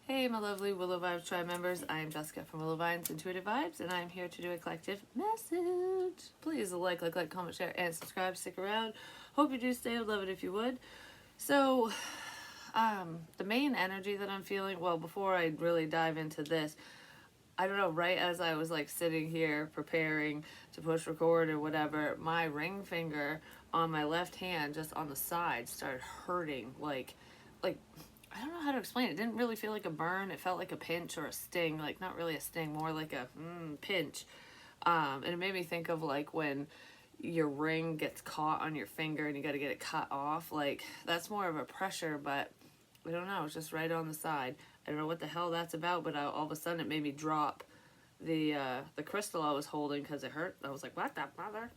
Hey, my lovely Willow Vibes Tribe members. I am Jessica from Willow Vines Intuitive Vibes, and I am here to do a collective message. Please like, comment, share, and subscribe. Stick around. Hope you do stay. I'd love it if you would. So, the main energy that I'm feeling, well, before I really dive into this, I don't know, right as I was like sitting here preparing to push record or whatever, my ring finger on my left hand, just on the side, started hurting like I don't know how to explain it. It didn't really feel like a burn. It felt like a pinch or a sting. Like, not really a sting, more like a pinch. And it made me think of like when your ring gets caught on your finger and you got to get it cut off. Like, that's more of a pressure, but I don't know. It's just right on the side. I don't know what the hell that's about, but all of a sudden it made me drop the crystal I was holding because it hurt. I was like, what the mother?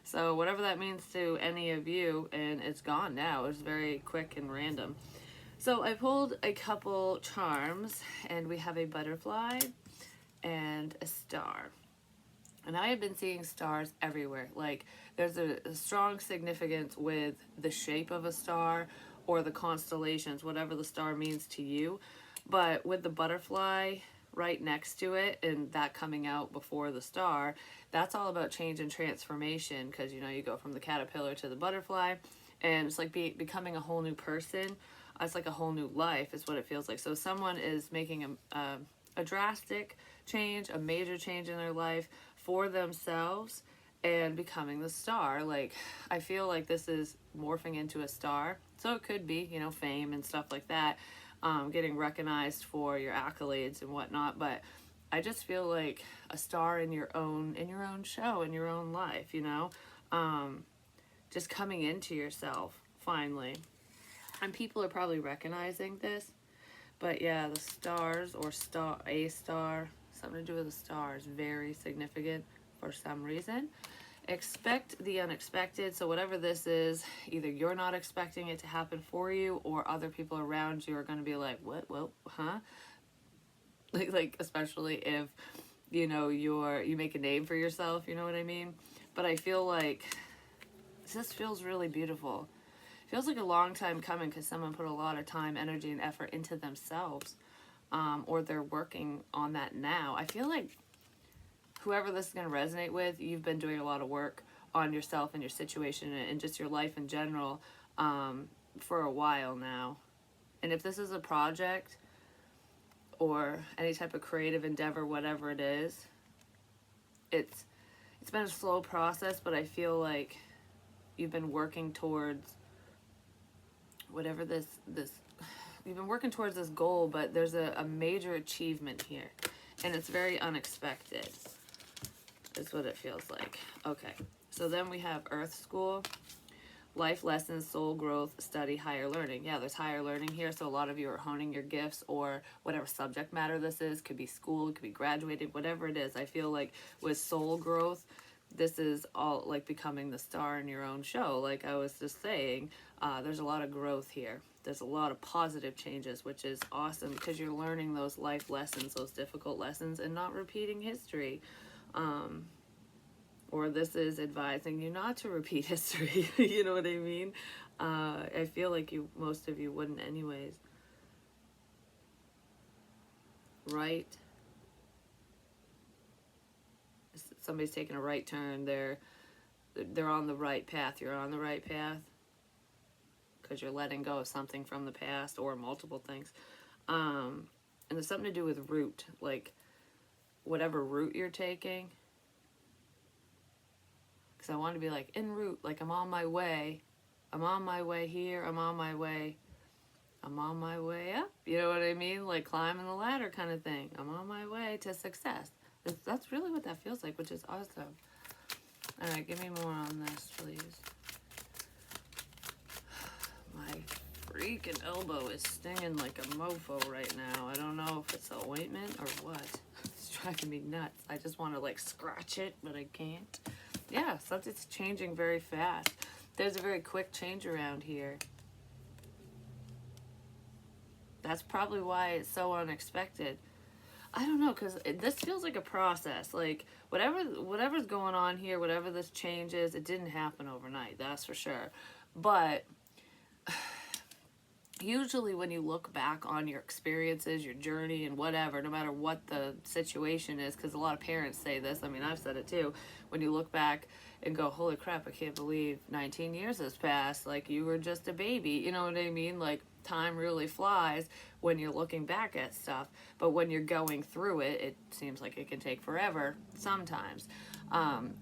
So whatever that means to any of you, and it's gone now. It was very quick and random. So I pulled a couple charms, and we have a butterfly and a star. And I have been seeing stars everywhere. Like, there's a strong significance with the shape of a star or the constellations, whatever the star means to you. But with the butterfly right next to it and that coming out before the star, that's all about change and transformation, because you know, you go from the caterpillar to the butterfly, and it's like becoming a whole new person. It's like a whole new life is what it feels like. So someone is making a drastic change, a major change in their life for themselves and becoming the star. Like, I feel like this is morphing into a star. So it could be, you know, fame and stuff like that, getting recognized for your accolades and whatnot. But I just feel like a star in your own show, in your own life, you know, just coming into yourself finally. And people are probably recognizing this, but yeah, the stars or a star, something to do with the stars, very significant for some reason. Expect the unexpected. So whatever this is, either you're not expecting it to happen for you, or other people around you are going to be like, what, well, huh? Like especially if, you know, you make a name for yourself, you know what I mean? But I feel like this feels really beautiful. Feels like a long time coming, because someone put a lot of time, energy, and effort into themselves, or they're working on that now. I feel like whoever this is going to resonate with, you've been doing a lot of work on yourself and your situation and just your life in general, for a while now. And if this is a project or any type of creative endeavor, whatever it is, it's been a slow process, but I feel like you've been working towards whatever this you've been working towards this goal, but there's a major achievement here, and it's very unexpected is what it feels like. Okay, so then we have Earth School, life lessons, soul growth, study, higher learning. Yeah, there's higher learning here, so a lot of you are honing your gifts, or whatever subject matter this is. Could be school, it could be graduating, whatever it is. I feel like with soul growth, this is all like becoming the star in your own show. Like I was just saying, there's a lot of growth here. There's a lot of positive changes, which is awesome, because you're learning those life lessons, those difficult lessons, and not repeating history. Or this is advising you not to repeat history. You know what I mean? I feel like most of you wouldn't anyways. Right? Somebody's taking a right turn. They're on the right path. You're on the right path because you're letting go of something from the past, or multiple things. And there's something to do with route, like whatever route you're taking. Because I want to be like en route, like I'm on my way. I'm on my way here. I'm on my way up. You know what I mean? Like climbing the ladder kind of thing. I'm on my way to success. That's really what that feels like, which is awesome. All right, give me more on this, please. My freaking elbow is stinging like a mofo right now. I don't know if it's the ointment or what. It's driving me nuts. I just want to like scratch it, but I can't. Yeah, something's changing very fast. There's a very quick change around here. That's probably why it's so unexpected. I don't know, because this feels like a process. Like, whatever's going on here, whatever this change is, it didn't happen overnight, that's for sure. But usually when you look back on your experiences, your journey, and whatever, no matter what the situation is, because a lot of parents say this, I mean, I've said it too, when you look back and go, holy crap, I can't believe 19 years has passed, like you were just a baby, you know what I mean? Like, time really flies when you're looking back at stuff, but when you're going through it, it seems like it can take forever sometimes.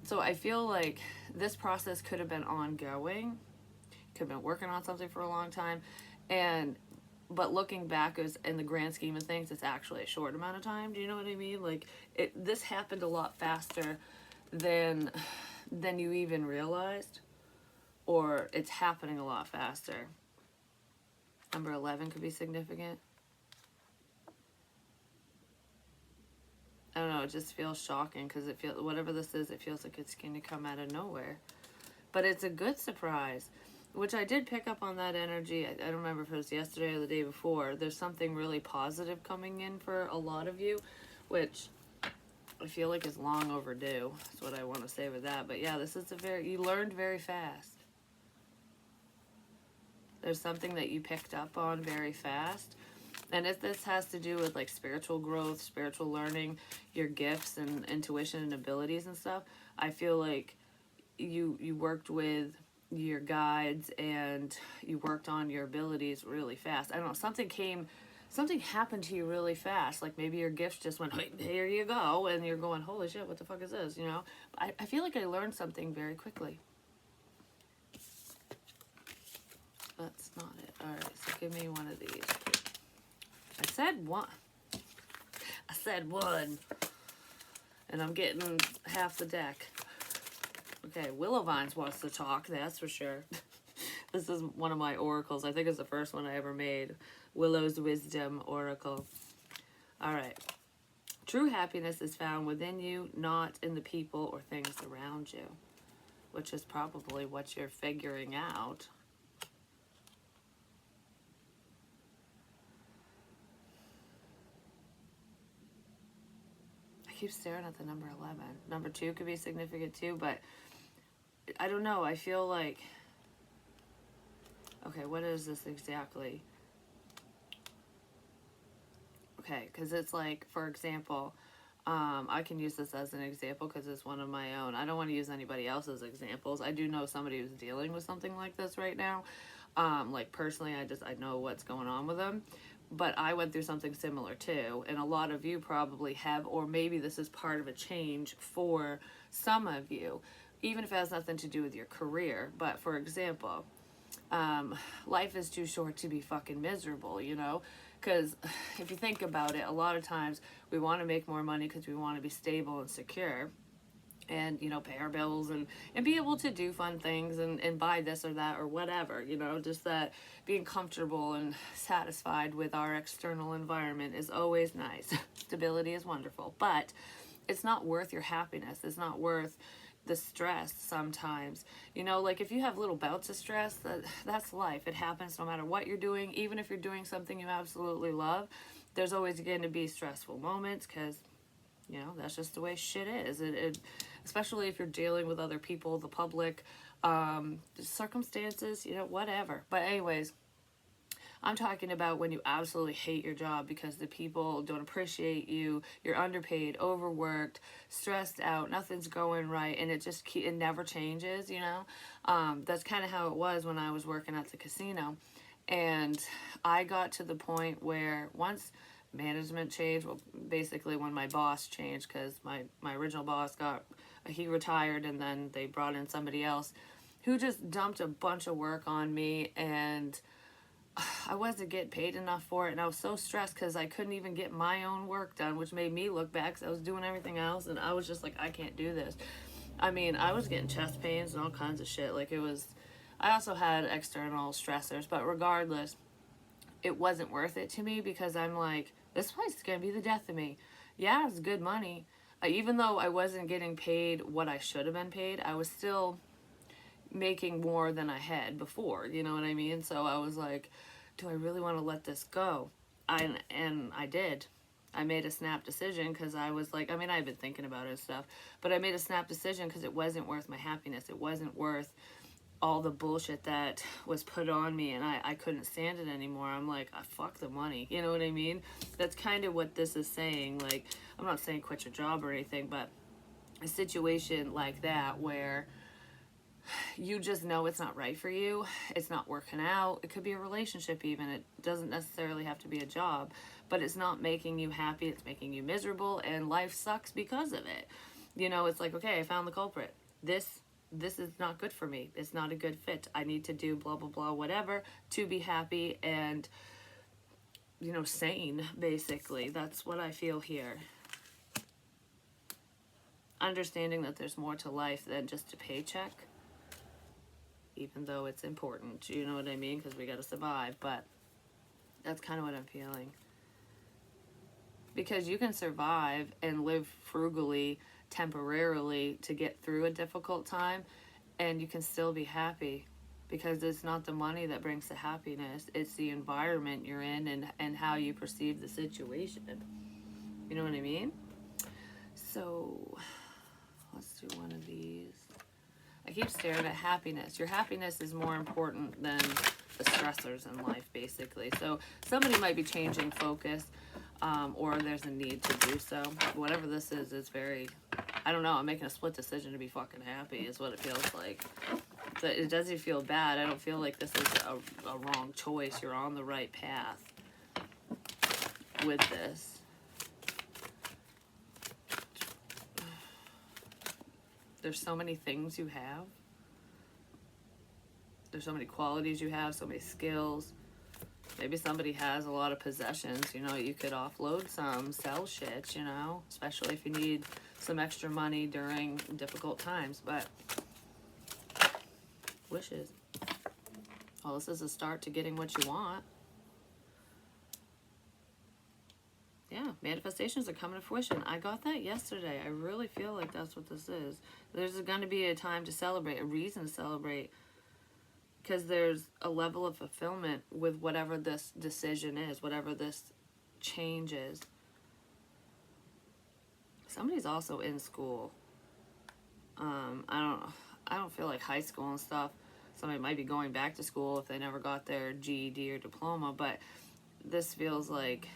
So I feel like this process could have been ongoing, could have been working on something for a long time, and but looking back is in the grand scheme of things, it's actually a short amount of time. Do you know what I mean? Like, this happened a lot faster than you even realized, or it's happening a lot faster. Number 11 could be significant. I don't know, it just feels shocking because it feels, whatever this is, it feels like it's going to come out of nowhere. But it's a good surprise, which I did pick up on that energy. I don't remember if it was yesterday or the day before. There's something really positive coming in for a lot of you, which I feel like is long overdue. That's what I want to say with that. But yeah, this is you learned very fast. There's something that you picked up on very fast. And if this has to do with like spiritual growth, spiritual learning, your gifts and intuition and abilities and stuff, I feel like you worked with your guides and you worked on your abilities really fast. I don't know, something happened to you really fast. Like maybe your gifts just went, hey, here you go, and you're going, holy shit, what the fuck is this, you know? I feel like I learned something very quickly. That's not it. Alright, so give me one of these. I said one. And I'm getting half the deck. Okay, Willow Vines wants to talk, that's for sure. This is one of my oracles. I think it's the first one I ever made. Willow's Wisdom Oracle. Alright. True happiness is found within you, not in the people or things around you. Which is probably what you're figuring out. I keep staring at the number 11. Number 2 could be significant too, but I don't know. I feel like... Okay, what is this exactly? Okay, because it's like, for example, I can use this as an example because it's one of my own. I don't want to use anybody else's examples. I do know somebody who's dealing with something like this right now. Like personally, I know what's going on with them. But I went through something similar too, and a lot of you probably have, or maybe this is part of a change for some of you, even if it has nothing to do with your career. But for example, life is too short to be fucking miserable, you know? Because if you think about it, a lot of times we want to make more money because we want to be stable and secure. And, you know, pay our bills and be able to do fun things and buy this or that or whatever, you know, just that being comfortable and satisfied with our external environment is always nice. Stability is wonderful, but it's not worth your happiness. It's not worth the stress sometimes. You know, like if you have little bouts of stress, that's life. It happens no matter what you're doing. Even if you're doing something you absolutely love, there's always going to be stressful moments because, you know, that's just the way shit is. Especially if you're dealing with other people, the public, circumstances, you know, whatever. But anyways, I'm talking about when you absolutely hate your job because the people don't appreciate you, you're underpaid, overworked, stressed out, nothing's going right, and it never changes, you know? That's kind of how it was when I was working at the casino. And I got to the point where once management changed, well, basically when my boss changed, because my original boss he retired, and then they brought in somebody else who just dumped a bunch of work on me, and I wasn't getting paid enough for it, and I was so stressed because I couldn't even get my own work done, which made me look bad because I was doing everything else, and I was just like, I can't do this. I mean, I was getting chest pains and all kinds of shit. Like, I also had external stressors, but regardless, it wasn't worth it to me because I'm like, this place is going to be the death of me. Yeah, it's good money. Even though I wasn't getting paid what I should have been paid, I was still making more than I had before, you know what I mean? So I was like, do I really want to let this go? And I did. I made a snap decision because I was like, I mean, I've been thinking about it and stuff, but I made a snap decision because it wasn't worth my happiness. It wasn't worth all the bullshit that was put on me, and I couldn't stand it anymore. I'm like, fuck the money. You know what I mean? That's kind of what this is saying. Like, I'm not saying quit your job or anything, but a situation like that where you just know it's not right for you, it's not working out. It could be a relationship even. It doesn't necessarily have to be a job, but it's not making you happy. It's making you miserable, and life sucks because of it. You know, it's like, okay, I found the culprit. This is not good for me. It's not a good fit. I need to do blah, blah, blah, whatever to be happy and, you know, sane, basically. That's what I feel here. Understanding that there's more to life than just a paycheck, even though it's important, you know what I mean? Because we got to survive, but that's kind of what I'm feeling. Because you can survive and live frugally temporarily to get through a difficult time, and you can still be happy, because it's not the money that brings the happiness, it's the environment you're in and how you perceive the situation. You know what I mean? So let's do one of these. I keep staring at happiness. Your happiness is more important than the stressors in life, basically. So somebody might be changing focus, or there's a need to do so. Whatever this is very, I don't know, I'm making a split decision to be fucking happy is what it feels like. But it doesn't feel bad. I don't feel like this is a wrong choice. You're on the right path with this. There's so many things you have. There's so many qualities you have, so many skills. Maybe somebody has a lot of possessions, you know, you could offload some, sell shit, you know, especially if you need some extra money during difficult times. But wishes. Well, this is a start to getting what you want. Yeah, manifestations are coming to fruition. I got that yesterday. I really feel like that's what this is. There's going to be a time to celebrate, a reason to celebrate, because there's a level of fulfillment with whatever this decision is, whatever this change is. Somebody's also in school. I don't feel like high school and stuff. Somebody might be going back to school if they never got their GED or diploma, but this feels like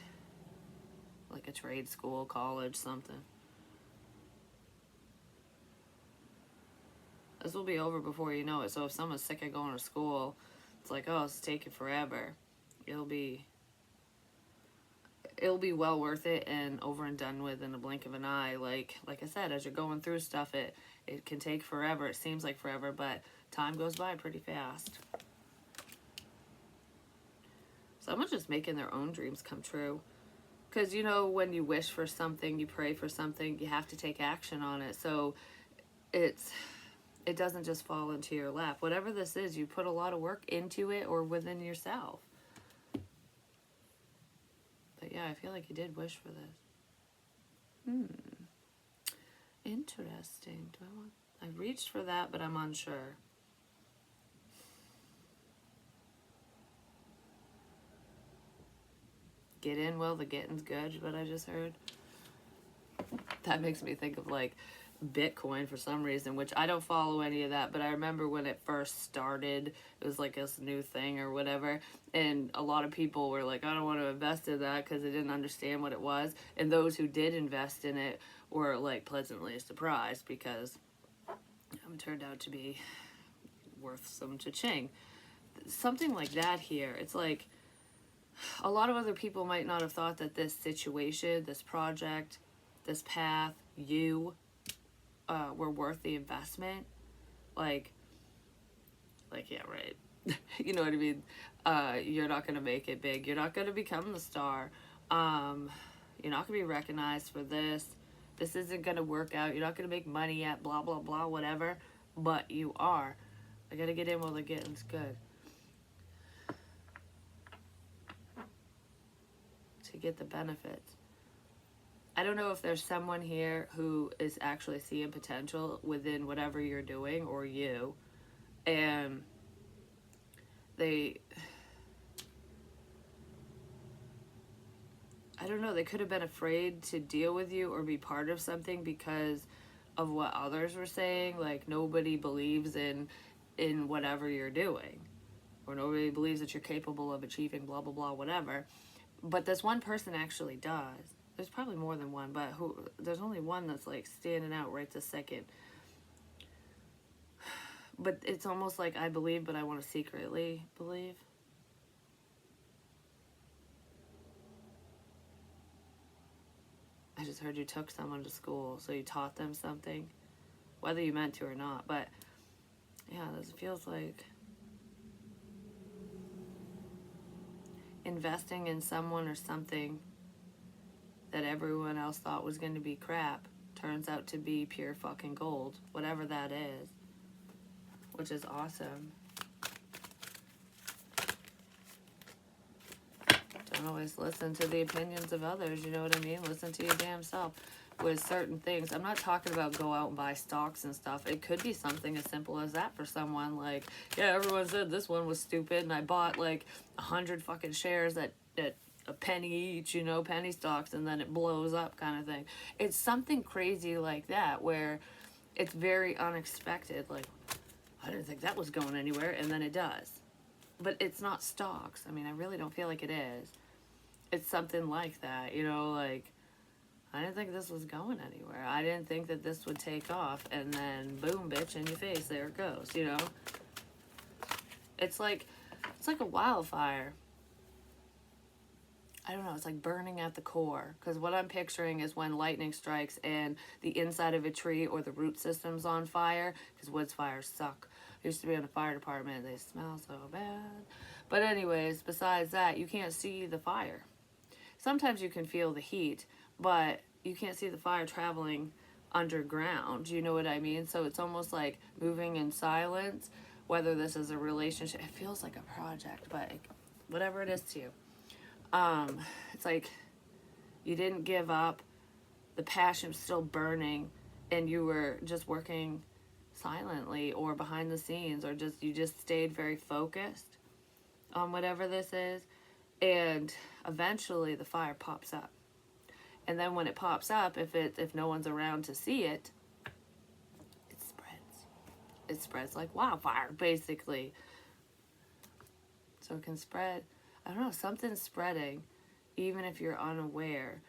a trade school, college, something. This will be over before you know it. So if someone's sick of going to school, it's like, oh, it's taking forever. It'll be well worth it and over and done with in the blink of an eye. Like I said, as you're going through stuff, it can take forever. It seems like forever, but time goes by pretty fast. Someone's just making their own dreams come true. Because, you know, when you wish for something, you pray for something, you have to take action on it. So it doesn't just fall into your lap. Whatever this is, you put a lot of work into it or within yourself. But yeah, I feel like you did wish for this. Interesting. I reached for that, but I'm unsure. Get in while the getting's good, what I just heard. That makes me think of like Bitcoin for some reason, which I don't follow any of that, but I remember when it first started, it was like this new thing or whatever, and a lot of people were like, I don't want to invest in that because they didn't understand what it was, and those who did invest in it were like pleasantly surprised because it turned out to be worth some cha-ching. Something like that here. It's like a lot of other people might not have thought that this situation, this project, this path, you were worth the investment. Like yeah, right. You know what I mean? You're not going to make it big. You're not going to become the star. You're not going to be recognized for this. This isn't going to work out. You're not going to make money yet, blah, blah, blah, whatever. But you are. I got to get in while the getting's good. To get the benefits. I don't know if there's someone here who is actually seeing potential within whatever you're doing or you, and I don't know, they could have been afraid to deal with you or be part of something because of what others were saying. Like, nobody believes in in whatever you're doing, or nobody believes that you're capable of achieving blah blah blah whatever. But this one person actually does. There's probably more than one, but there's only one that's like standing out right this second. But it's almost like I believe, but I want to secretly believe. I just heard you took someone to school, so you taught them something, whether you meant to or not. But yeah, this feels like investing in someone or something that everyone else thought was going to be crap turns out to be pure fucking gold, whatever that is, which is awesome. Don't always listen to the opinions of others, you know what I mean? Listen to your damn self with certain things. I'm not talking about go out and buy stocks and stuff. It could be something as simple as that for someone. Like, yeah, everyone said this one was stupid, and I bought like 100 fucking shares at a penny each, you know, penny stocks, and then it blows up kind of thing. It's something crazy like that where it's very unexpected. Like, I didn't think that was going anywhere, and then it does. But it's not stocks. I mean, I really don't feel like it is. It's something like that, you know, like, I didn't think this was going anywhere. I didn't think that this would take off, and then boom, bitch, in your face, there it goes, you know? It's like a wildfire. I don't know, it's like burning at the core. Because what I'm picturing is when lightning strikes and the inside of a tree or the root system's on fire, because woods fires suck. I used to be in the fire department, they smell so bad. But anyways, besides that, you can't see the fire. Sometimes you can feel the heat, but you can't see the fire traveling underground. You know what I mean? So it's almost like moving in silence, whether this is a relationship. It feels like a project, but whatever it is to you. It's like you didn't give up. The passion's still burning, and you were just working silently or behind the scenes, or you just stayed very focused on whatever this is. And eventually the fire pops up. And then when it pops up, if no one's around to see it, it spreads. It spreads like wildfire, basically. So it can spread. I don't know, something's spreading, even if you're unaware.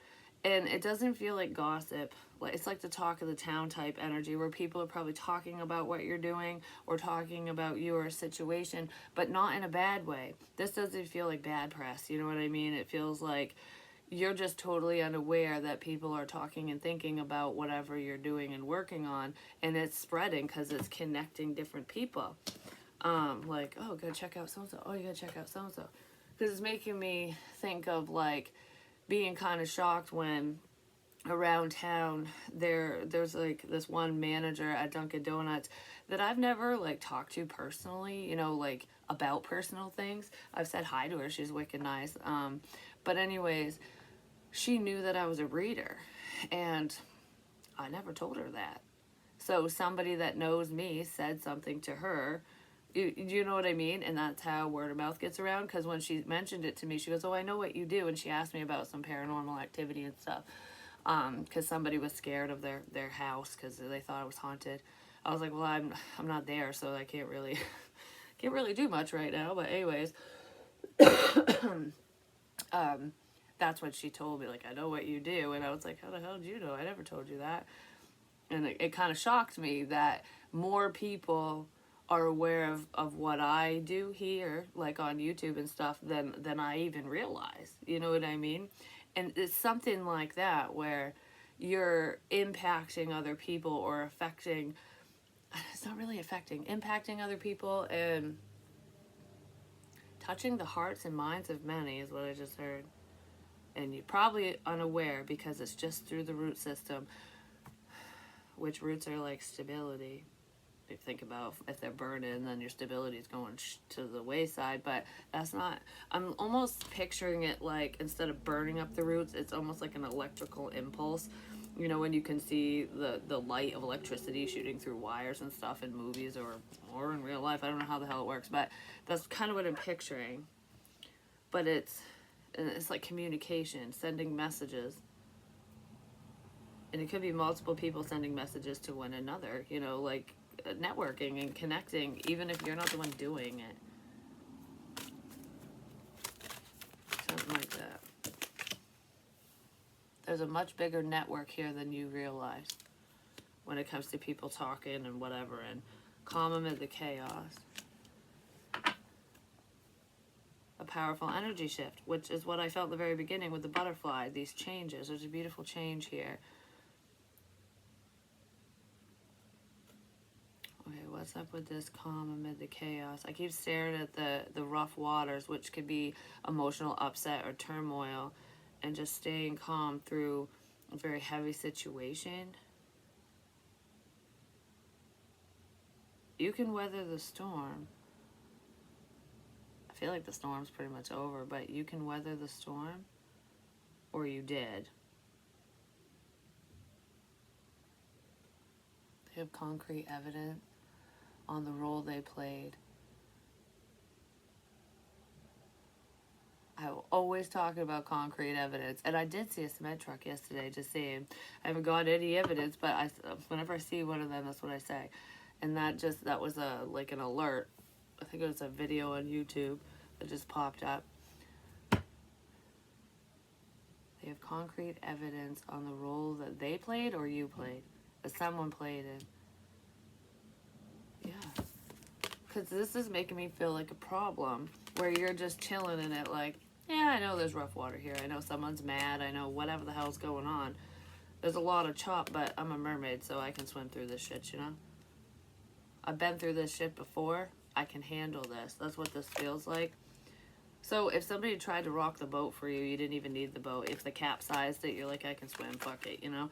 And it doesn't feel like gossip. It's like the talk of the town type energy where people are probably talking about what you're doing or talking about your situation, but not in a bad way. This doesn't feel like bad press, you know what I mean? It feels like you're just totally unaware that people are talking and thinking about whatever you're doing and working on, and it's spreading because it's connecting different people. Like, oh, gotta check out so-and-so. Oh, you gotta check out so-and-so. Because it's making me think of, like, being kind of shocked when around town there's like this one manager at Dunkin' Donuts that I've never like talked to personally, you know, like about personal things. I've said hi to her, she's wicked nice. But anyways, she knew that I was a reader, and I never told her that. So somebody that knows me said something to her. You know what I mean? And that's how word of mouth gets around. Because when she mentioned it to me, she goes, "Oh, I know what you do." And she asked me about some paranormal activity and stuff. Because somebody was scared of their house because they thought it was haunted. I was like, "Well, I'm not there, so I can't really do much right now." But anyways, that's what she told me. Like, I know what you do, and I was like, "How the hell did you know? I never told you that." And it kind of shocked me that more people are aware of what I do here, like on YouTube and stuff, than I even realize. You know what I mean? And it's something like that where you're impacting other people or affecting, it's not really affecting, impacting other people and touching the hearts and minds of many is what I just heard. And you're probably unaware because it's just through the root system, which roots are like stability. If you think about if they're burning, then your stability is going to the wayside, but that's not. I'm almost picturing it like instead of burning up the roots, it's almost like an electrical impulse. You know, when you can see the light of electricity shooting through wires and stuff in movies or in real life. I don't know how the hell it works, but that's kind of what I'm picturing. But it's like communication, sending messages. And it could be multiple people sending messages to one another, you know, like networking and connecting, even if you're not the one doing it. Something like that. There's a much bigger network here than you realize when it comes to people talking and whatever, and calm amid the chaos. A powerful energy shift, which is what I felt at the very beginning with the butterfly, these changes. There's a beautiful change here. Okay, what's up with this calm amid the chaos? I keep staring at the rough waters, which could be emotional upset or turmoil, and just staying calm through a very heavy situation. You can weather the storm. I feel like the storm's pretty much over, but you can weather the storm, or you did. They have concrete evidence on the role they played. I will always talk about concrete evidence, and I did see a cement truck yesterday, just saying. I haven't got any evidence, but whenever I see one of them, that's what I say. And that was like an alert. I think it was a video on YouTube that just popped up. They have concrete evidence on the role that they played or you played, that someone played in. Yeah. Because this is making me feel like a problem, where you're just chilling in it like, yeah, I know there's rough water here. I know someone's mad. I know whatever the hell's going on. There's a lot of chop, but I'm a mermaid, so I can swim through this shit, you know? I've been through this shit before. I can handle this. That's what this feels like. So if somebody tried to rock the boat for you, you didn't even need the boat. If the capsized it, you're like, I can swim, fuck it, you know?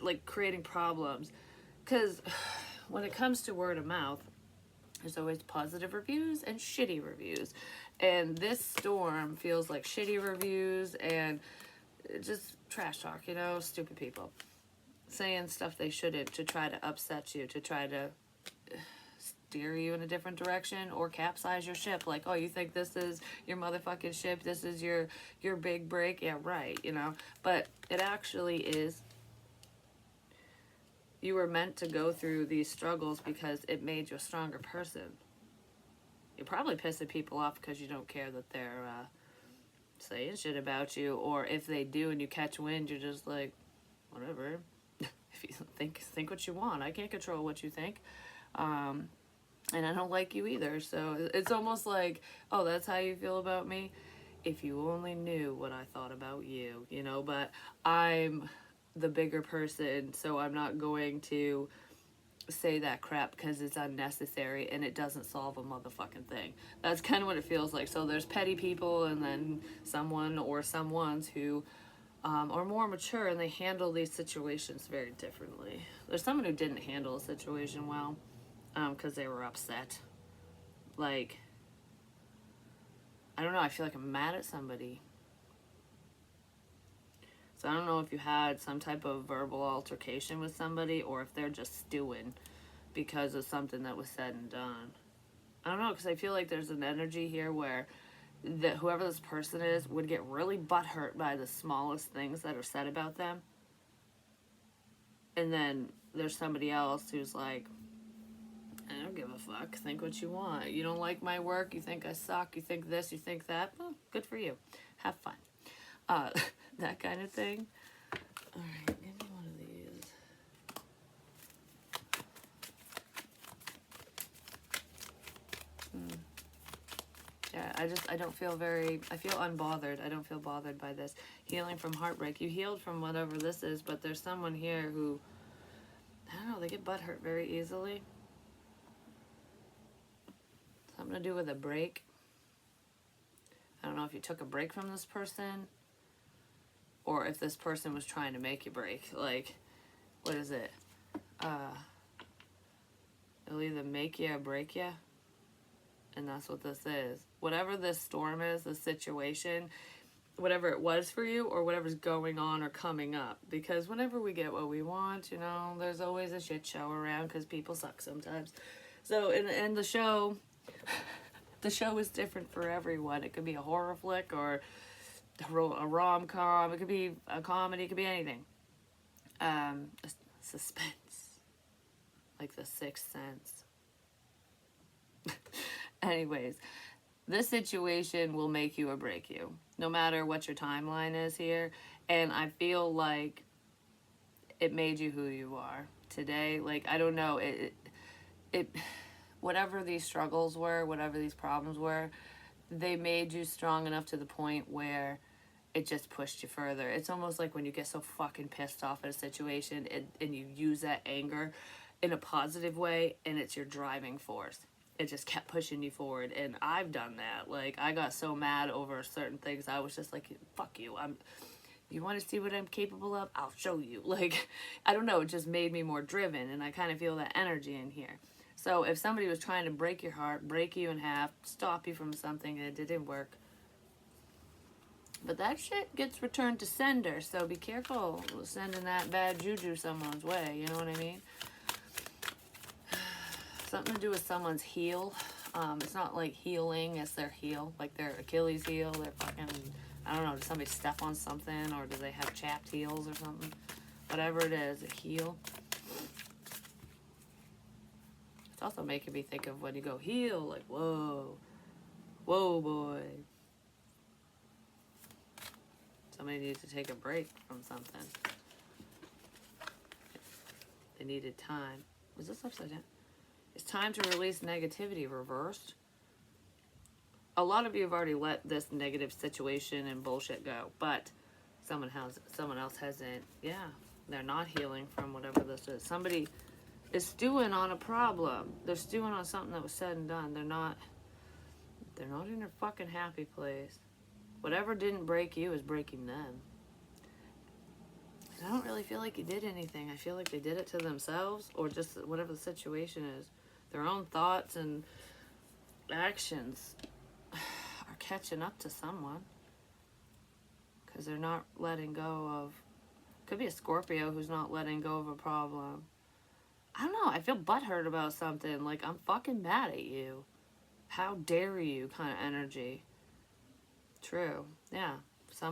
Like creating problems. Because when it comes to word of mouth, there's always positive reviews and shitty reviews. And this storm feels like shitty reviews and just trash talk, you know? Stupid people saying stuff they shouldn't to try to upset you, to try to steer you in a different direction or capsize your ship. Like, oh, you think this is your motherfucking ship? This is your big break? Yeah, right, you know? But it actually is. You were meant to go through these struggles because it made you a stronger person. You're probably pissing people off because you don't care that they're saying shit about you, or if they do and you catch wind, you're just like, whatever. If you think what you want. I can't control what you think. And I don't like you either. So it's almost like, oh, that's how you feel about me? If you only knew what I thought about you, you know? But I'm the bigger person, so I'm not going to say that crap because it's unnecessary and it doesn't solve a motherfucking thing. That's kind of what it feels like. So there's petty people and then someone or someones who are more mature and they handle these situations very differently. There's someone who didn't handle a situation well because they were upset. Like, I don't know, I feel like I'm mad at somebody. So I don't know if you had some type of verbal altercation with somebody or if they're just stewing because of something that was said and done. I don't know, because I feel like there's an energy here where that whoever this person is would get really butthurt by the smallest things that are said about them. And then there's somebody else who's like, I don't give a fuck. Think what you want. You don't like my work. You think I suck. You think this. You think that. Well, good for you. Have fun. That kind of thing. All right, give me one of these. Yeah, I don't feel I feel unbothered. I don't feel bothered by this. Healing from heartbreak. You healed from whatever this is, but there's someone here who, I don't know, they get butthurt very easily. Something to do with a break. I don't know if you took a break from this person or if this person was trying to make you break. Like, what is it? It'll either make you or break you. And that's what this is. Whatever this storm is, the situation, whatever it was for you or whatever's going on or coming up. Because whenever we get what we want, you know, there's always a shit show around because people suck sometimes. So, in the show is different for everyone. It could be a horror flick or a rom-com. It could be a comedy. It could be anything. Suspense. like the sixth sense. Anyways, this situation will make you or break you, no matter what your timeline is here. And I feel like it made you who you are today. Like, I don't know, it whatever these struggles were, whatever these problems were, they made you strong enough to the point where it just pushed you further. It's almost like when you get so fucking pissed off at a situation and you use that anger in a positive way, and it's your driving force. It just kept pushing you forward. And I've done that. Like, I got so mad over certain things. I was just like, fuck you. You want to see what I'm capable of? I'll show you. Like, I don't know. It just made me more driven. And I kind of feel that energy in here. So if somebody was trying to break your heart, break you in half, stop you from something, and it didn't work. But that shit gets returned to sender. So be careful sending that bad juju someone's way. You know what I mean? Something to do with someone's heel. It's not like healing, it's their heel, like their Achilles heel, their fucking, I don't know, does somebody step on something, or do they have chapped heels or something? Whatever it is, a heel. It's also making me think of when you go heel, like, whoa, whoa, boy. Somebody needs to take a break from something. They needed time. Was this upside down? It's time to release negativity, reversed. A lot of you have already let this negative situation and bullshit go, but someone else hasn't. Yeah, they're not healing from whatever this is. Somebody is stewing on a problem. They're stewing on something that was said and done. They're not in their fucking happy place. Whatever didn't break you is breaking them. And I don't really feel like you did anything. I feel like they did it to themselves, or just whatever the situation is. Their own thoughts and actions are catching up to someone, because they're not letting go of, could be a Scorpio who's not letting go of a problem. I don't know, I feel butthurt about something, like I'm fucking mad at you. How dare you kind of energy. True, yeah. So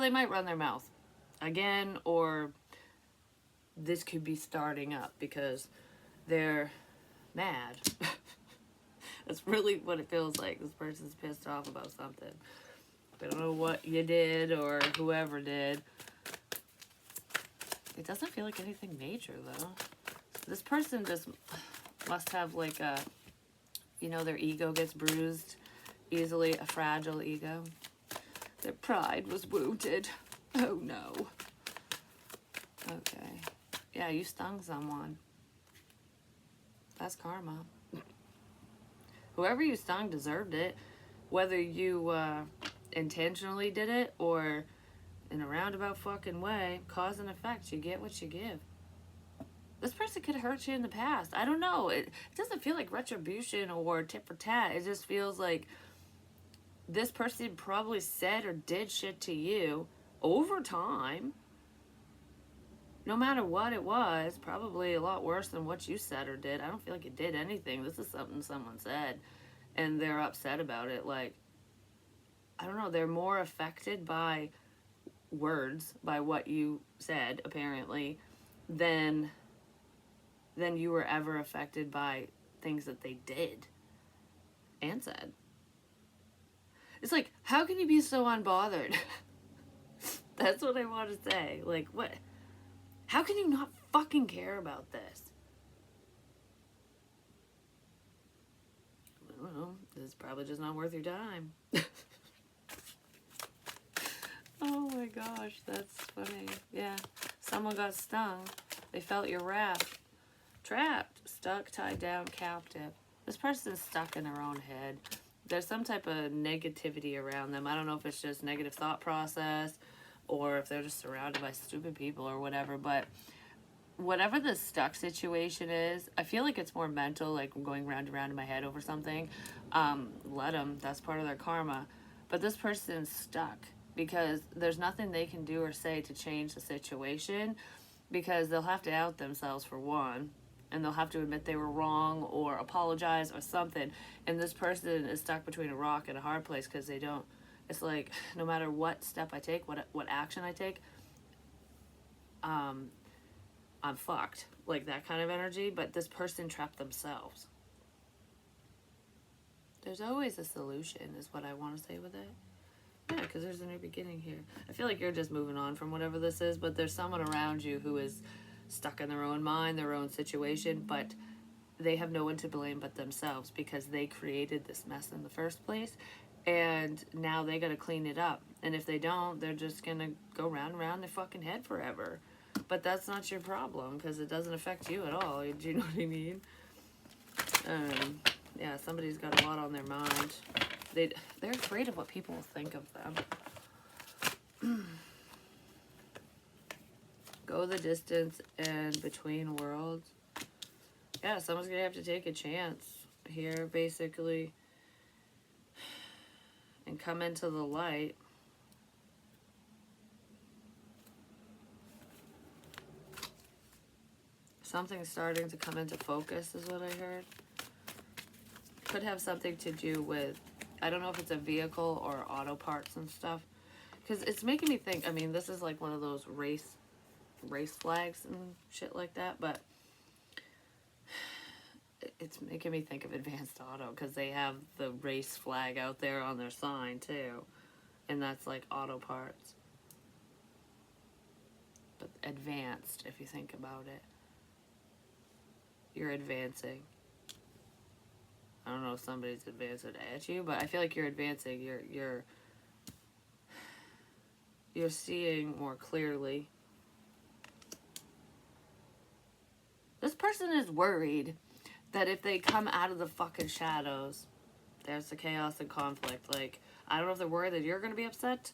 they might run their mouth again, or this could be starting up because they're mad. That's really what it feels like. This person's pissed off about something. They don't know what you did or whoever did. It doesn't feel like anything major, though. This person just must have, like, their ego gets bruised easily, a fragile ego. Their pride was wounded. Oh, no. Okay. Yeah, you stung someone. That's karma. Whoever you stung deserved it. Whether you intentionally did it or in a roundabout fucking way, cause and effect, you get what you give. This person could have hurt you in the past. I don't know. It doesn't feel like retribution or tit for tat. It just feels like this person probably said or did shit to you over time. No matter what it was, probably a lot worse than what you said or did. I don't feel like you did anything. This is something someone said, and they're upset about it. Like, I don't know, they're more affected by words, by what you said, apparently, than you were ever affected by things that they did and said. It's like, how can you be so unbothered? That's what I want to say. Like, what? How can you not fucking care about this? I don't know. It's probably just not worth your time. Oh my gosh, that's funny. Yeah. Someone got stung. They felt your wrath. Trapped, stuck, tied down, captive. This person's stuck in their own head. There's some type of negativity around them. I don't know if it's just negative thought process or if they're just surrounded by stupid people or whatever, but whatever the stuck situation is, I feel like it's more mental, like going round and round in my head over something. Let them. That's part of their karma. But this person's stuck because there's nothing they can do or say to change the situation, because they'll have to out themselves for one, and they'll have to admit they were wrong or apologize or something. And this person is stuck between a rock and a hard place because they don't. It's like, no matter what step I take, what action I take, I'm I'm fucked. Like that kind of energy, but this person trapped themselves. There's always a solution, is what I want to say with it. Yeah, because there's a new beginning here. I feel like you're just moving on from whatever this is, but there's someone around you who is stuck in their own mind, their own situation, but they have no one to blame but themselves because they created this mess in the first place, and now they got to clean it up. And if they don't, they're just going to go round and round their fucking head forever. But that's not your problem because it doesn't affect you at all. Do you know what I mean? Yeah, somebody's got a lot on their mind. They're afraid of what people will think of them. Go the distance and between worlds. Yeah, someone's gonna have to take a chance here, basically, and come into the light. Something's starting to come into focus, is what I heard. Could have something to do with, I don't know if it's a vehicle or auto parts and stuff, because it's making me think. I mean, this is like one of those race flags and shit like that, but it's making me think of Advanced Auto because they have the race flag out there on their sign too, and that's like auto parts, but advanced. If you think about it, you're advancing. I don't know if somebody's advancing at you, but I feel like you're advancing. You're seeing more clearly. This person is worried that if they come out of the fucking shadows, there's the chaos and conflict. Like, I don't know if they're worried that you're going to be upset,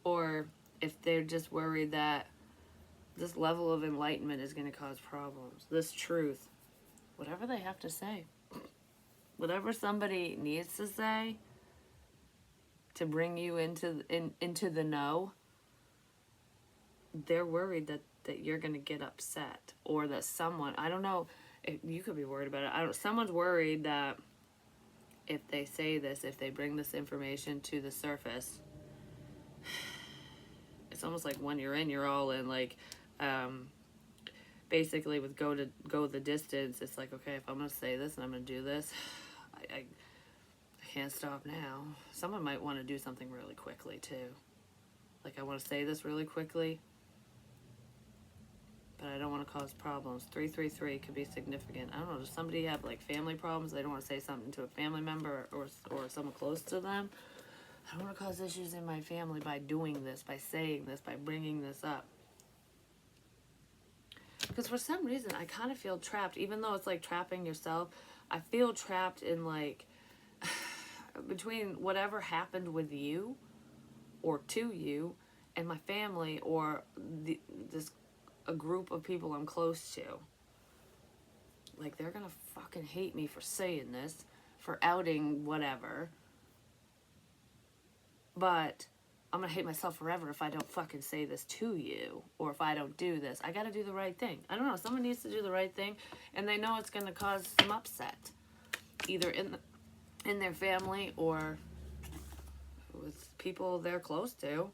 or if they're just worried that this level of enlightenment is going to cause problems. This truth. Whatever they have to say. Whatever somebody needs to say to bring you into the know, they're worried that you're going to get upset, or that someone, I don't know, you could be worried about it. Someone's worried that if they say this, if they bring this information to the surface, it's almost like when you're in, you're all in. Like, basically with go the distance, it's like, okay, if I'm going to say this and I'm going to do this, I can't stop now. Someone might want to do something really quickly too. Like, I want to say this really quickly, but I don't want to cause problems. 333 could be significant. I don't know, does somebody have like family problems? They don't want to say something to a family member or someone close to them. I don't want to cause issues in my family by doing this, by saying this, by bringing this up. Because for some reason, I kind of feel trapped, even though it's like trapping yourself. I feel trapped in like between whatever happened with you or to you and my family, or a group of people I'm close to. Like, they're gonna fucking hate me for saying this, for outing whatever. But I'm gonna hate myself forever if I don't fucking say this to you, or if I don't do this. I gotta do the right thing. I don't know, someone needs to do the right thing, and they know it's gonna cause some upset, either in their family or with people they're close to.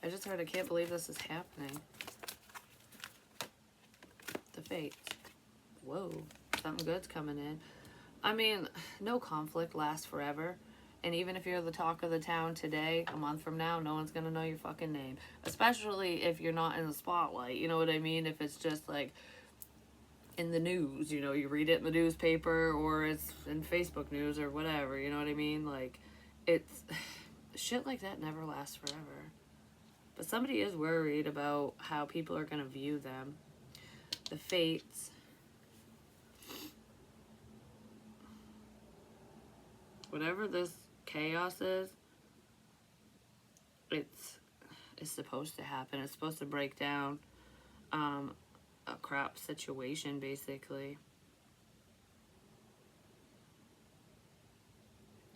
I just heard, I can't believe this is happening. The fates. Whoa, something good's coming in. I mean, no conflict lasts forever. And even if you're the talk of the town today, a month from now, no one's gonna know your fucking name. Especially if you're not in the spotlight, you know what I mean? If it's just like in the news, you know, you read it in the newspaper, or it's in Facebook news or whatever, you know what I mean? Like, it's shit like that never lasts forever. But somebody is worried about how people are gonna view them. The fates. Whatever this chaos is, it's supposed to happen. It's supposed to break down a crap situation, basically.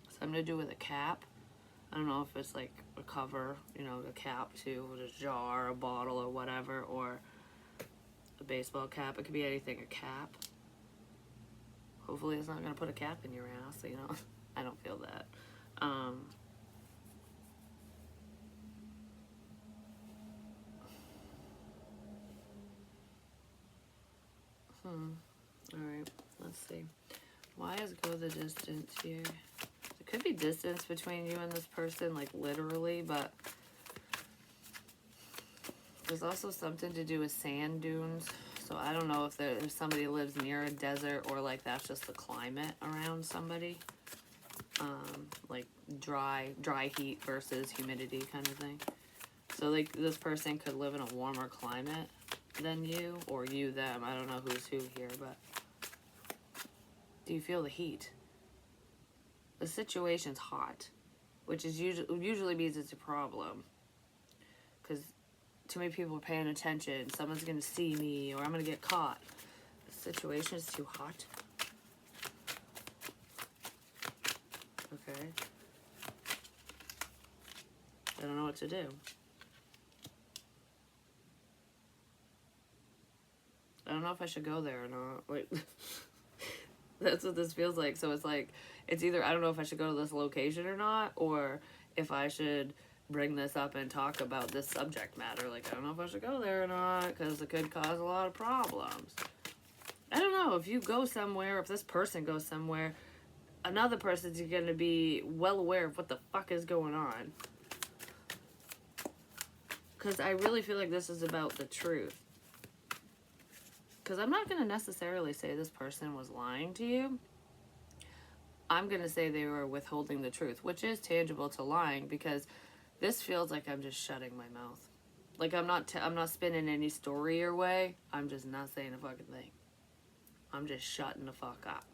Something to do with a cap. I don't know if it's like a cover, you know, a cap to a jar, a bottle, or whatever, or a baseball cap. It could be anything, a cap. Hopefully it's not going to put a cap in your ass, you know. I don't feel that. Alright, let's see. Why is go the distance here? There could be distance between you and this person, like literally, but there's also something to do with sand dunes. So I don't know if somebody lives near a desert or like that's just the climate around somebody. Like dry heat versus humidity kind of thing. So like this person could live in a warmer climate than you, or you them. I don't know who's who here, but do you feel the heat? The situation's hot, which is usually means it's a problem. Because too many people are paying attention. Someone's gonna see me, or I'm gonna get caught. The situation is too hot. Okay. I don't know what to do. I don't know if I should go there or not. Wait. That's what this feels like. So it's like, it's either I don't know if I should go to this location or not, or if I should bring this up and talk about this subject matter. Like, I don't know if I should go there or not, because it could cause a lot of problems. I don't know. If you go somewhere, if this person goes somewhere, another person's going to be well aware of what the fuck is going on. Because I really feel like this is about the truth. Because I'm not going to necessarily say this person was lying to you. I'm going to say they were withholding the truth, which is tangible to lying, because this feels like I'm just shutting my mouth. Like I'm not spinning any story your way. I'm just not saying a fucking thing. I'm just shutting the fuck up.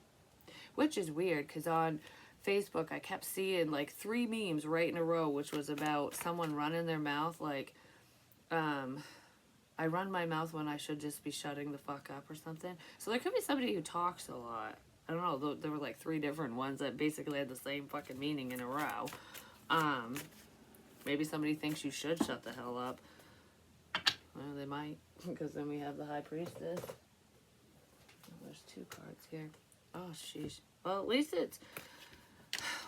Which is weird, because on Facebook I kept seeing like 3 memes right in a row, which was about someone running their mouth like, I run my mouth when I should just be shutting the fuck up or something. So there could be somebody who talks a lot. I don't know. There were like 3 different ones that basically had the same fucking meaning in a row. Maybe somebody thinks you should shut the hell up. Well, they might, because then we have the High Priestess. Oh, there's 2 cards here. Oh, sheesh. Well, at least it's...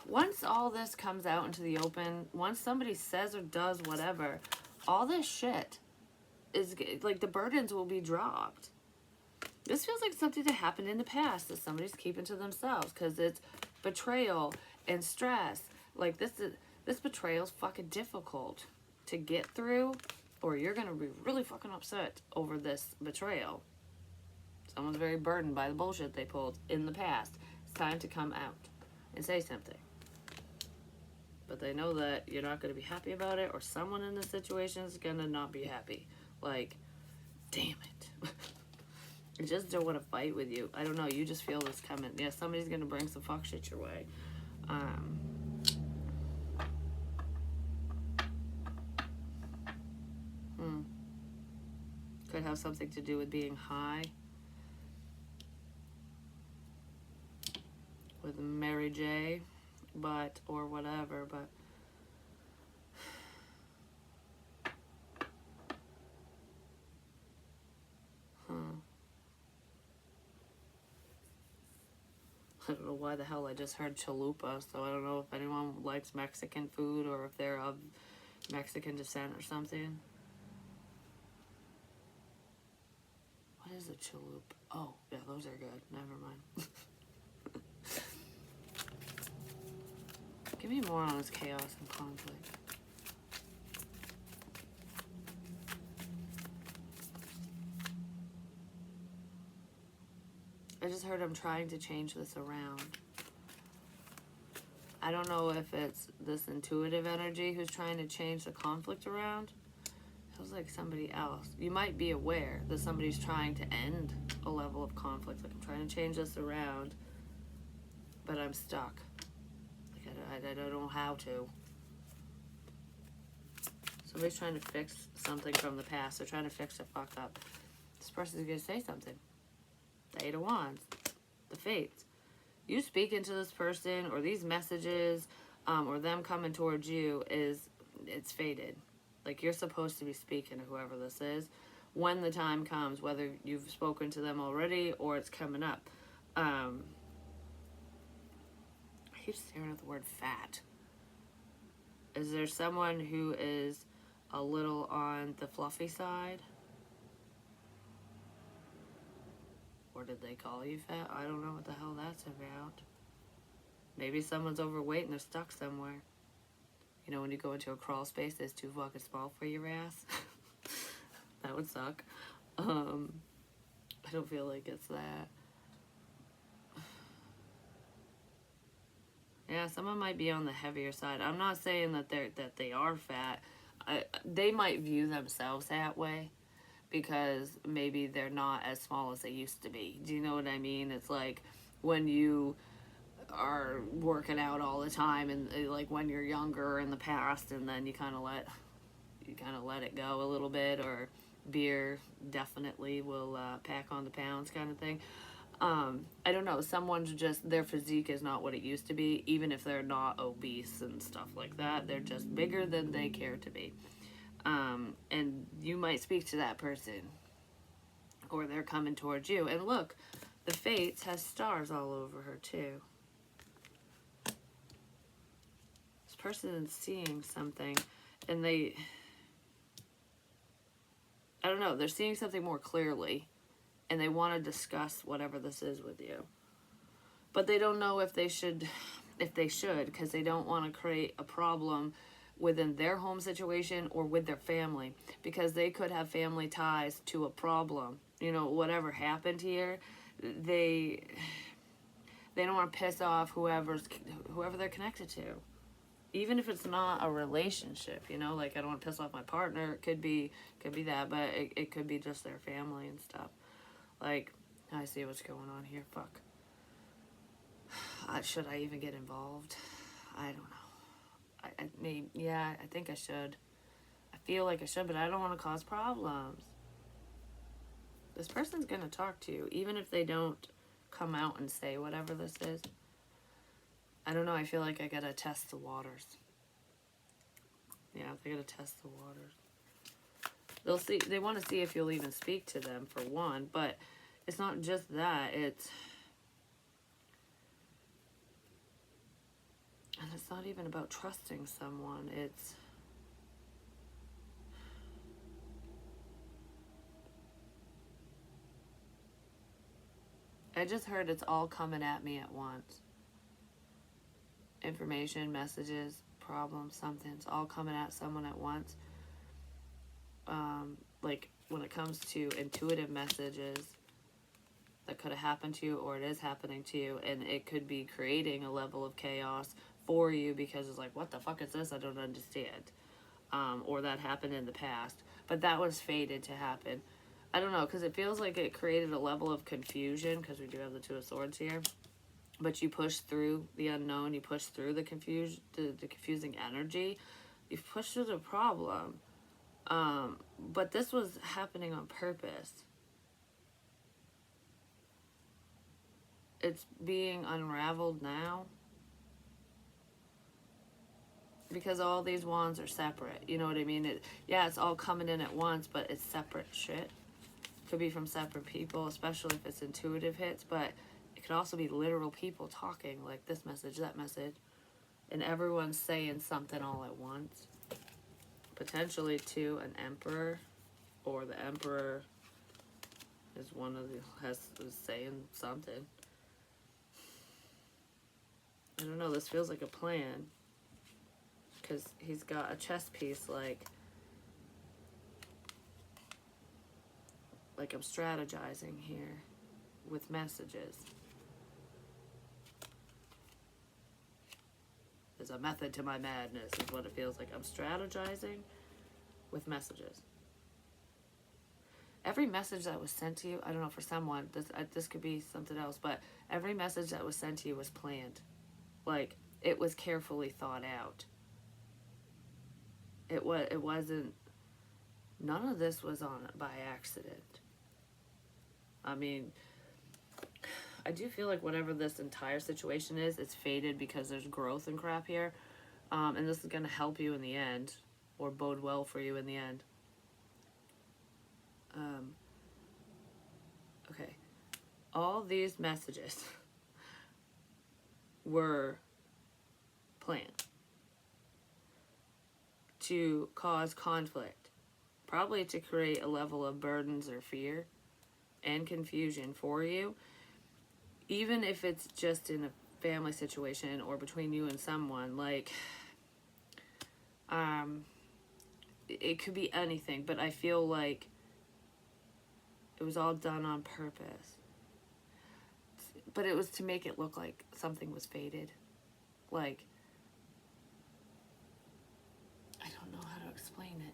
Once all this comes out into the open, once somebody says or does whatever, all this shit is like the burdens will be dropped. This feels like something that happened in the past that somebody's keeping to themselves, because it's betrayal and stress. Like this betrayal's fucking difficult to get through, or you're gonna be really fucking upset over this betrayal. Someone's very burdened by the bullshit they pulled in the past. It's time to come out and say something. But they know that you're not going to be happy about it, or someone in this situation is going to not be happy. Like, damn it. I just don't want to fight with you. I don't know. You just feel this coming. Yeah, somebody's going to bring some fuck shit your way. Could have something to do with being high. With Mary J. But, or whatever, but... I don't know why the hell I just heard chalupa, so I don't know if anyone likes Mexican food or if they're of Mexican descent or something. What is a chalupa? Oh, yeah, those are good. Never mind. Give me more on this chaos and conflict. I just heard I'm trying to change this around. I don't know if it's this intuitive energy who's trying to change the conflict around. Feels like somebody else. You might be aware that somebody's trying to end a level of conflict. Like, I'm trying to change this around, but I'm stuck. Like, I don't know how to. Somebody's trying to fix something from the past. They're trying to fix a fuck up. This person's going to say something. The 8 of Wands. The Fates. You speak into this person, or these messages, or them coming towards you, it's fated. Like, you're supposed to be speaking to whoever this is when the time comes, whether you've spoken to them already or it's coming up. I keep staring at the word fat. Is there someone who is a little on the fluffy side? Or did they call you fat? I don't know what the hell that's about. Maybe someone's overweight and they're stuck somewhere. You know, when you go into a crawl space that's too fucking small for your ass. That would suck. I don't feel like it's that. Yeah, someone might be on the heavier side. I'm not saying that they are fat. They might view themselves that way because maybe they're not as small as they used to be. Do you know what I mean? It's like when you are working out all the time and like when you're younger in the past, and then you kind of let it go a little bit, or beer definitely will pack on the pounds kind of thing. I don't know, someone's just, their physique is not what it used to be, even if they're not obese and stuff like that. They're just bigger than they care to be. And you might speak to that person, or they're coming towards you. And look, the Fates has stars all over her too. This person is seeing something, and I don't know, they're seeing something more clearly, and they want to discuss whatever this is with you. But they don't know if they should, because they don't want to create a problem within their home situation or with their family, because they could have family ties to a problem. You know, whatever happened here, they don't want to piss off whoever they're connected to. Even if it's not a relationship, you know, like I don't want to piss off my partner. It could be that, but it could be just their family and stuff. Like, I see what's going on here. Fuck. Should I even get involved? I don't know. I think I should. I feel like I should, but I don't want to cause problems. This person's going to talk to you, even if they don't come out and say whatever this is. I don't know, I feel like I gotta test the waters. Yeah, they gotta test the waters. They want to see if you'll even speak to them, for one, but it's not just that, and it's not even about trusting someone. I just heard it's all coming at me at once. Information, messages, problems, something's all coming at someone at once. Like when it comes to intuitive messages that could have happened to you, or it is happening to you, and it could be creating a level of chaos for you because it's like, what the fuck is this? I don't understand. Or that happened in the past, but that was fated to happen. I don't know, because it feels like it created a level of confusion, because we do have the Two of Swords here. But you push through the unknown, you push through the confusing energy, you've pushed through the problem. But this was happening on purpose. It's being unraveled now, because all these wands are separate. You know what I mean? It's all coming in at once, but it's separate shit. Could be from separate people, especially if it's intuitive hits, but it could also be literal people talking, like this message, that message, and everyone's saying something all at once. Potentially to an emperor, or the emperor is is saying something. I don't know, this feels like a plan, because he's got a chess piece, like I'm strategizing here with messages. There's a method to my madness, is what it feels like. I'm strategizing with messages. Every message that was sent to you, I don't know, for someone, this could be something else, but every message that was sent to you was planned. Like, it was carefully thought out. It wasn't, none of this was on by accident. I mean, I do feel like whatever this entire situation is, it's fated because there's growth and crap here. And this is going to help you in the end, or bode well for you in the end. Okay. All these messages were planned to cause conflict, probably to create a level of burdens or fear. and confusion for you, even if it's just in a family situation or between you and someone, like, it could be anything, but I feel like it was all done on purpose. But it was to make it look like something was fated. Like, I don't know how to explain it.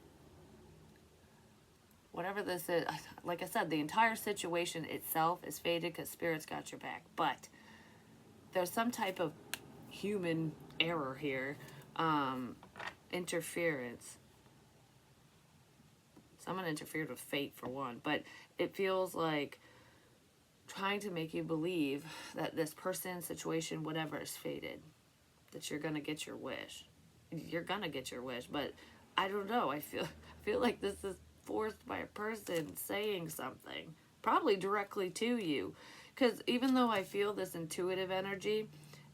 Whatever this is, like I said, the entire situation itself is fated because Spirit's got your back. But there's some type of human error here, interference. Someone interfered with fate for one, but it feels like trying to make you believe that this person, situation, whatever is fated, that you're gonna get your wish. You're gonna get your wish, but I don't know. I feel like this is forced by a person saying something, probably directly to you, because even though I feel this intuitive energy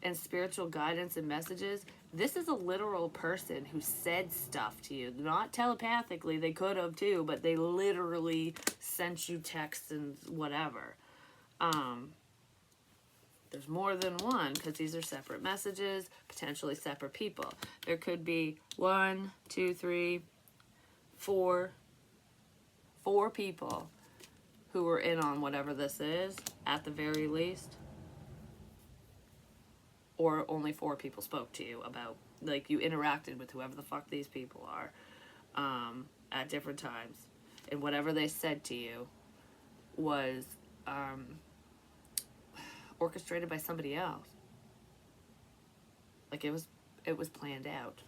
and spiritual guidance and messages, this is a literal person who said stuff to you. Not telepathically, they could have too, but they literally sent you texts and whatever. There's more than one because these are separate messages, potentially separate people. There could be 1, 2, 3, 4 people who were in on whatever this is at the very least. Or only 4 people spoke to you about, like, you interacted with whoever the fuck these people are at different times. And whatever they said to you was orchestrated by somebody else. Like, it was planned out.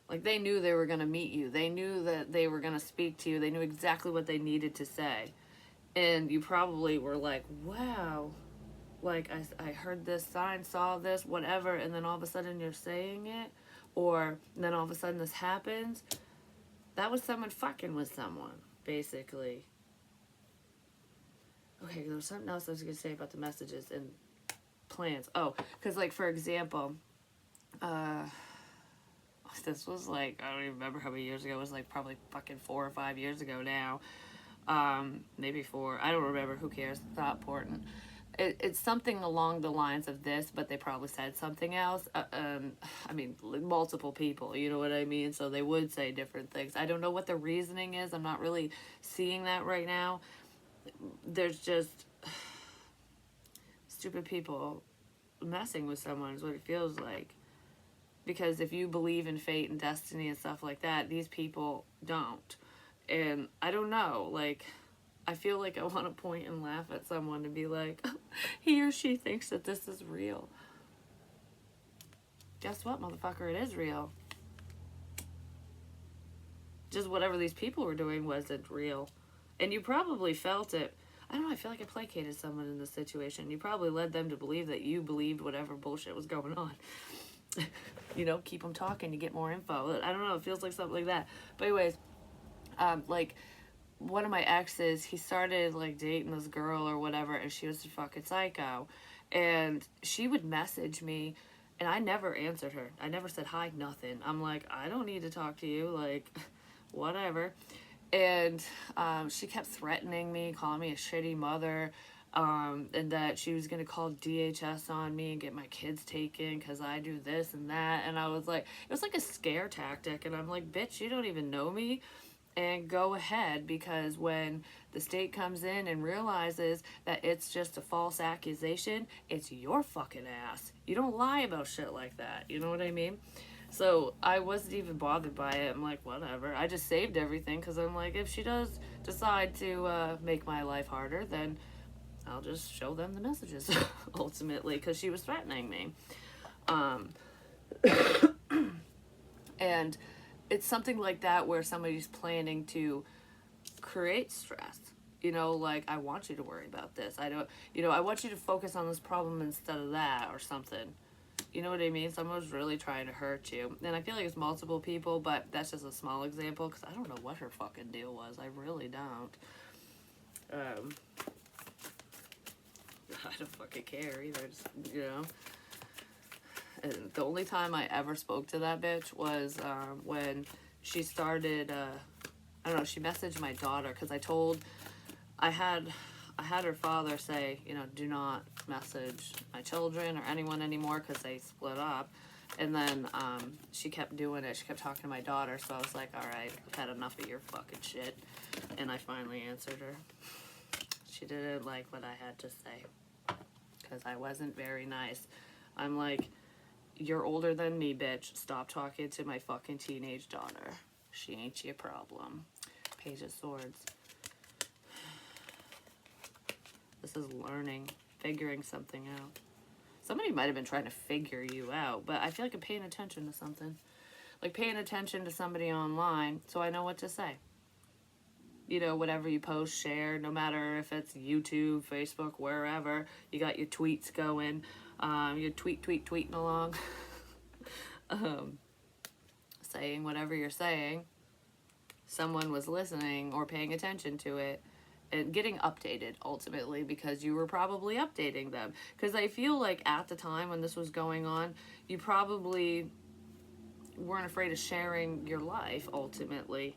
Like, they knew they were going to meet you. They knew that they were going to speak to you. They knew exactly what they needed to say. And you probably were like, wow, like, I heard this sign, saw this, whatever, and then all of a sudden you're saying it, or then all of a sudden this happens. That was someone fucking with someone, basically. Okay, there was something else I was going to say about the messages and plans. Oh, because, like, for example, this was, like, I don't even remember how many years ago. It was, like, probably fucking 4 or 5 years ago now. Maybe 4. I don't remember. Who cares? It's not important. It's something along the lines of this, but they probably said something else. I mean, multiple people, you know what I mean? So they would say different things. I don't know what the reasoning is. I'm not really seeing that right now. There's just stupid people messing with someone is what it feels like. Because if you believe in fate and destiny and stuff like that, these people don't. And I don't know, like, I feel like I want to point and laugh at someone and be like, he or she thinks that this is real. Guess what, motherfucker? It is real. Just whatever these people were doing wasn't real. And you probably felt it. I don't know, I feel like I placated someone in this situation. You probably led them to believe that you believed whatever bullshit was going on. You know, keep them talking, you get more info. I don't know, it feels like something like that. But anyways, like, one of my exes, he started, like, dating this girl or whatever, and she was a fucking psycho. And she would message me, and I never answered her. I never said hi, nothing. I'm like, I don't need to talk to you, like, whatever. And she kept threatening me, calling me a shitty mother, and that she was going to call DHS on me and get my kids taken because I do this and that. And I was like, it was like a scare tactic. And I'm like, bitch, you don't even know me. And go ahead, because when the state comes in and realizes that it's just a false accusation, it's your fucking ass. You don't lie about shit like that. You know what I mean? So I wasn't even bothered by it. I'm like, whatever. I just saved everything because I'm like, if she does decide to make my life harder, then I'll just show them the messages, ultimately, because she was threatening me. And it's something like that where somebody's planning to create stress. You know, like, I want you to worry about this. I want you to focus on this problem instead of that or something. You know what I mean? Someone's really trying to hurt you. And I feel like it's multiple people, but that's just a small example because I don't know what her fucking deal was. I really don't. I don't fucking care either. Just, you know. And the only time I ever spoke to that bitch was when she started, I don't know, she messaged my daughter because I told I had her father say, you know, do not message my children or anyone anymore because they split up. And then she kept doing it. She kept talking to my daughter. So I was like, all right, I've had enough of your fucking shit. And I finally answered her. She didn't like what I had to say because I wasn't very nice. I'm like, you're older than me, bitch. Stop talking to my fucking teenage daughter. She ain't your problem. Page of Swords. This is learning, figuring something out. Somebody might have been trying to figure you out, but I feel like I'm paying attention to something. Like paying attention to somebody online so I know what to say. You know, whatever you post, share, no matter if it's YouTube, Facebook, wherever, you got your tweets going, you're tweeting along, saying whatever you're saying. Someone was listening or paying attention to it and getting updated ultimately because you were probably updating them. Because I feel like at the time when this was going on, you probably weren't afraid of sharing your life ultimately.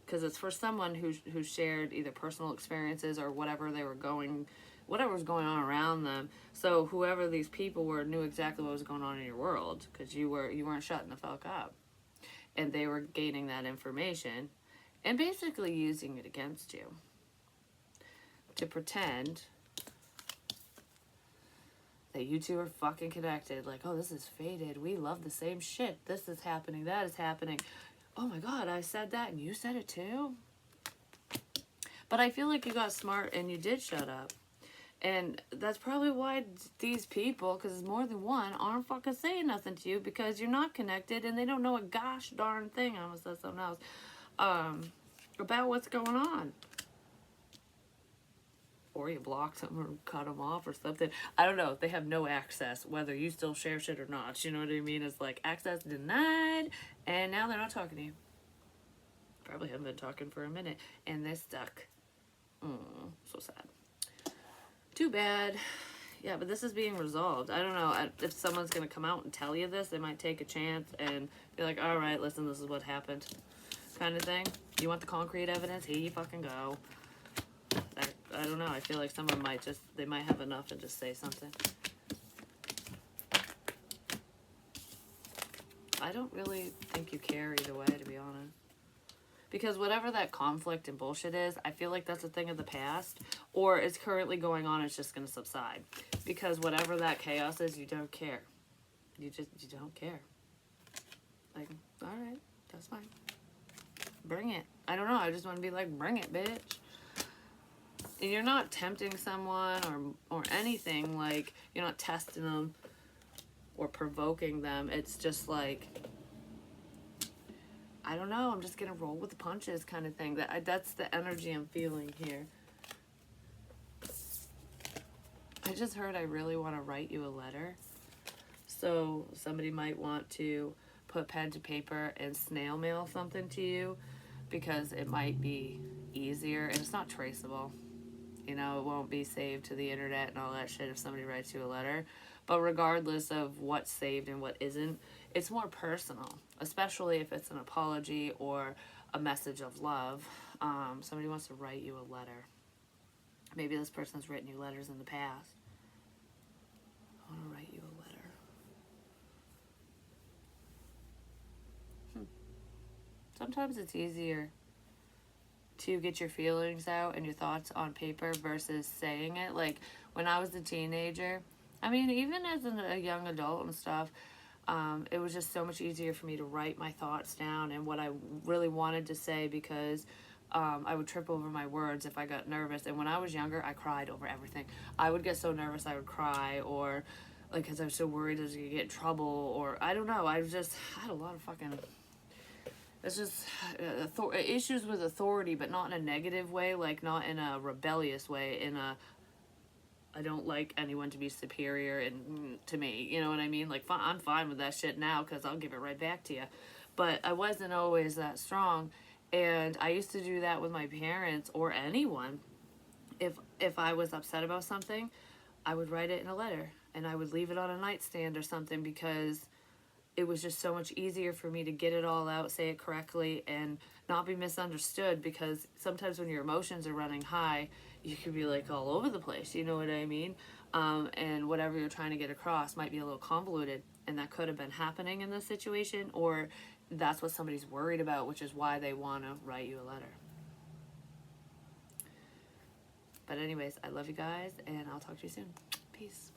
Because it's for someone who shared either personal experiences or whatever was going on around them. So whoever these people were knew exactly what was going on in your world because you weren't shutting the fuck up, and they were gaining that information and basically using it against you to pretend that you two are fucking connected. Like, oh, this is fated. We love the same shit. This is happening. That is happening. Oh my God, I said that and you said it too? But I feel like you got smart and you did shut up. And that's probably why these people, because it's more than one, aren't fucking saying nothing to you because you're not connected and they don't know a gosh darn thing. I almost said something else. About what's going on. Or you block them or cut them off or something. I don't know. They have no access, whether you still share shit or not. You know what I mean? It's like access denied, and now they're not talking to you. Probably haven't been talking for a minute, and they're stuck. So sad. Too bad. Yeah, but this is being resolved. I don't know if someone's going to come out and tell you this. They might take a chance and be like, all right, listen, this is what happened. Kind of thing. You want the concrete evidence? Here you fucking go. I don't know. I feel like someone they might have enough and just say something. I don't really think you care either way, to be honest. Because whatever that conflict and bullshit is, I feel like that's a thing of the past. Or it's currently going on, it's just going to subside. Because whatever that chaos is, you don't care. You don't care. Like, alright, that's fine. Bring it. I don't know, I just want to be like, bring it, bitch. And you're not tempting someone or anything, like, you're not testing them or provoking them. It's just like, I don't know, I'm just gonna roll with the punches kind of thing. That's the energy I'm feeling here. I just heard I really want to write you a letter. So somebody might want to put pen to paper and snail mail something to you because it might be easier and it's not traceable. You know, it won't be saved to the internet and all that shit if somebody writes you a letter. But regardless of what's saved and what isn't, it's more personal, especially if it's an apology or a message of love. Somebody wants to write you a letter. Maybe this person's written you letters in the past. I want to write you a letter. Sometimes it's easier to get your feelings out and your thoughts on paper versus saying it. Like when I was a teenager, I mean, even as a young adult and stuff, it was just so much easier for me to write my thoughts down and what I really wanted to say because I would trip over my words if I got nervous. And when I was younger, I cried over everything. I would get so nervous I would cry, or like because I was so worried I was going to get in trouble, or I don't know. I had a lot of fucking... It's just issues with authority, but not in a negative way, like not in a rebellious way, I don't like anyone to be superior to me, you know what I mean? Like, I'm fine with that shit now because I'll give it right back to you. But I wasn't always that strong, and I used to do that with my parents or anyone. If I was upset about something, I would write it in a letter, and I would leave it on a nightstand or something because it was just so much easier for me to get it all out, say it correctly, and not be misunderstood, because sometimes when your emotions are running high, you could be like all over the place, you know what I mean? And whatever you're trying to get across might be a little convoluted, and that could have been happening in this situation, or that's what somebody's worried about, which is why they want to write you a letter. But anyways, I love you guys, and I'll talk to you soon. Peace.